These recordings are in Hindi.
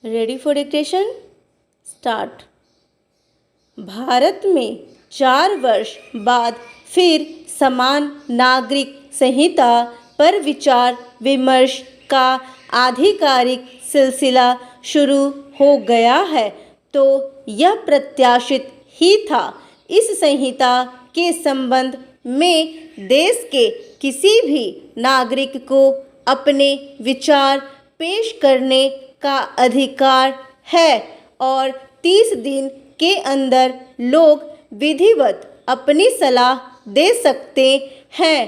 Ready for dictation start. Bharat में 4 वर्ष बाद फिर समान नागरिक संहिता पर विचार विमर्श का आधिकारिक सिलसिला शुरू हो गया है, तो यह प्रत्याशित ही था। इस संहिता के संबंध में देश के किसी भी नागरिक को अपने विचार पेश करने का अधिकार है और 30 दिन के अंदर लोग विधिवत अपनी सलाह दे सकते हैं।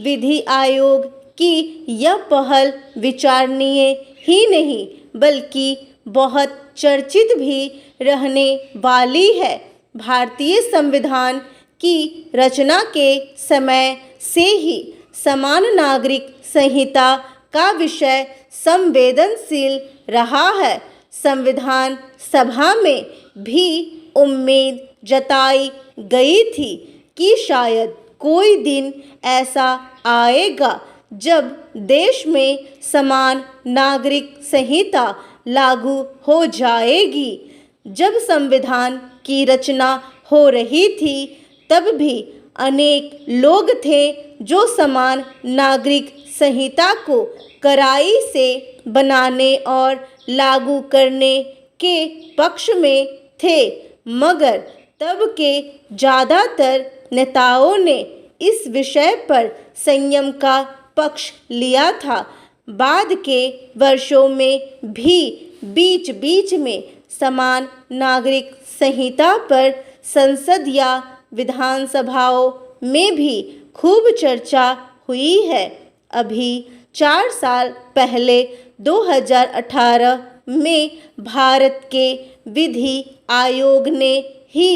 विधि आयोग की यह पहल विचारणीय ही नहीं बल्कि बहुत चर्चित भी रहने वाली है। भारतीय संविधान की रचना के समय से ही समान नागरिक संहिता का विषय संवेदनशील रहा है। संविधान सभा में भी उम्मीद जताई गई थी कि शायद कोई दिन ऐसा आएगा जब देश में समान नागरिक संहिता लागू हो जाएगी। जब संविधान की रचना हो रही थी तब भी अनेक लोग थे जो समान नागरिक संहिता को कड़ाई से बनाने और लागू करने के पक्ष में थे, मगर तब के ज़्यादातर नेताओं ने इस विषय पर संयम का पक्ष लिया था। बाद के वर्षों में भी बीच बीच में समान नागरिक संहिता पर संसद या विधानसभाओं में भी खूब चर्चा हुई है। अभी 4 साल पहले 2018 में भारत के विधि आयोग ने ही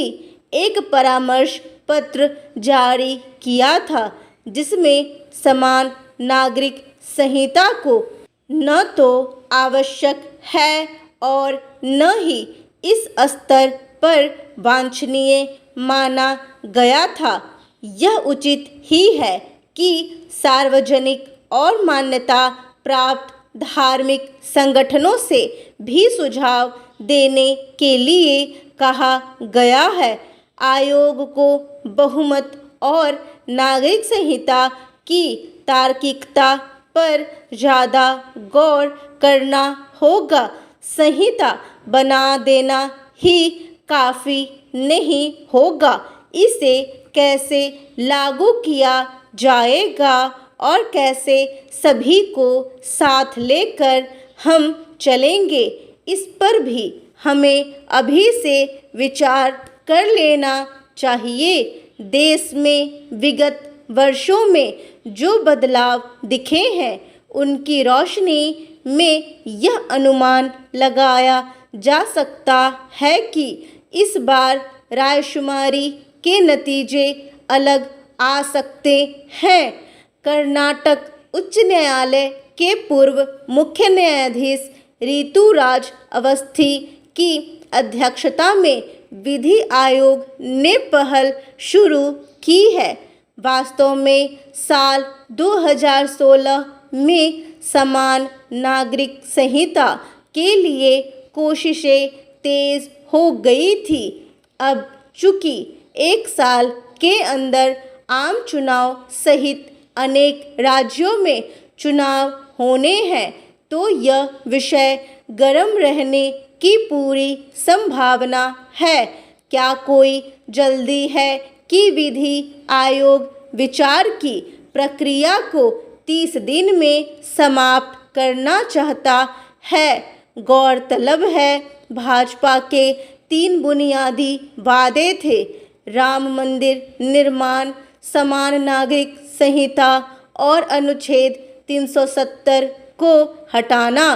एक परामर्श पत्र जारी किया था, जिसमें समान नागरिक संहिता को न तो आवश्यक है और न ही इस स्तर पर वांछनीय माना गया था। यह उचित ही है कि सार्वजनिक और मान्यता प्राप्त धार्मिक संगठनों से भी सुझाव देने के लिए कहा गया है। आयोग को बहुमत और नागरिक संहिता की तार्किकता पर ज़्यादा गौर करना होगा। संहिता बना देना ही काफ़ी नहीं होगा, इसे कैसे लागू किया जाएगा और कैसे सभी को साथ लेकर हम चलेंगे, इस पर भी हमें अभी से विचार कर लेना चाहिए। देश में विगत वर्षों में जो बदलाव दिखे हैं, उनकी रोशनी में यह अनुमान लगाया जा सकता है कि इस बार रायशुमारी के नतीजे अलग आ सकते हैं। कर्नाटक उच्च न्यायालय के पूर्व मुख्य न्यायाधीश ऋतुराज अवस्थी की अध्यक्षता में विधि आयोग ने पहल शुरू की है। वास्तव में साल 2016 में समान नागरिक संहिता के लिए कोशिशें तेज हो गई थी। अब चूंकि 1 साल के अंदर आम चुनाव सहित अनेक राज्यों में चुनाव होने हैं, तो यह विषय गर्म रहने की पूरी संभावना है। क्या कोई जल्दी है कि विधि आयोग विचार की प्रक्रिया को 30 दिन में समाप्त करना चाहता है? गौरतलब है, भाजपा के 3 बुनियादी वादे थे: राम मंदिर निर्माण, समान नागरिक संहिता और अनुच्छेद 370 को हटाना।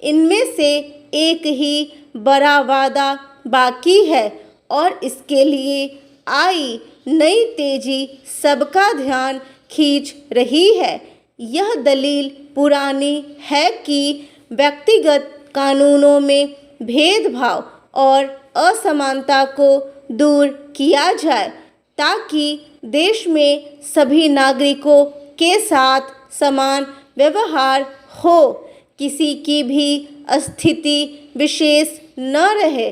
इनमें से एक ही बड़ा वादा बाकी है और इसके लिए आई नई तेजी सबका ध्यान खींच रही है। यह दलील पुरानी है कि व्यक्तिगत कानूनों में भेदभाव और असमानता को दूर किया जाए ताकि देश में सभी नागरिकों के साथ समान व्यवहार हो। किसी की भी स्थिति विशेष न रहे,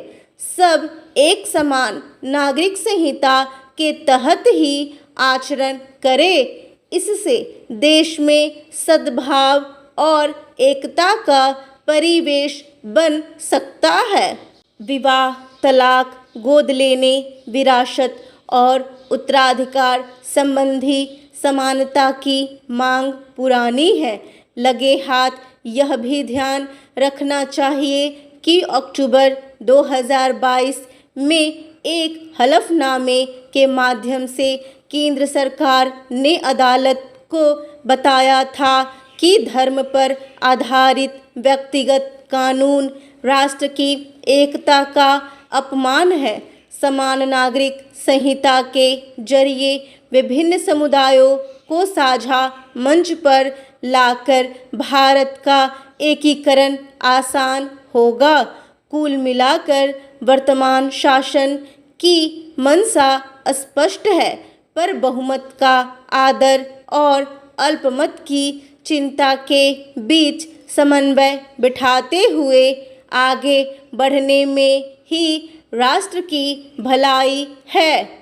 सब एक समान नागरिक संहिता के तहत ही आचरण करें। इससे देश में सद्भाव और एकता का परिवेश बन सकता है। विवाह, तलाक, गोद लेने, विरासत और उत्तराधिकार संबंधी समानता की मांग पुरानी है। लगे हाथ यह भी ध्यान रखना चाहिए कि अक्टूबर 2022 में एक हलफनामे के माध्यम से केंद्र सरकार ने अदालत को बताया था कि धर्म पर आधारित व्यक्तिगत कानून राष्ट्र की एकता का अपमान है। समान नागरिक संहिता के जरिए विभिन्न समुदायों को साझा मंच पर लाकर भारत का एकीकरण आसान होगा। कुल मिलाकर वर्तमान शासन की मंशा स्पष्ट है, पर बहुमत का आदर और अल्पमत की चिंता के बीच समन्वय बिठाते हुए आगे बढ़ने में ही राष्ट्र की भलाई है।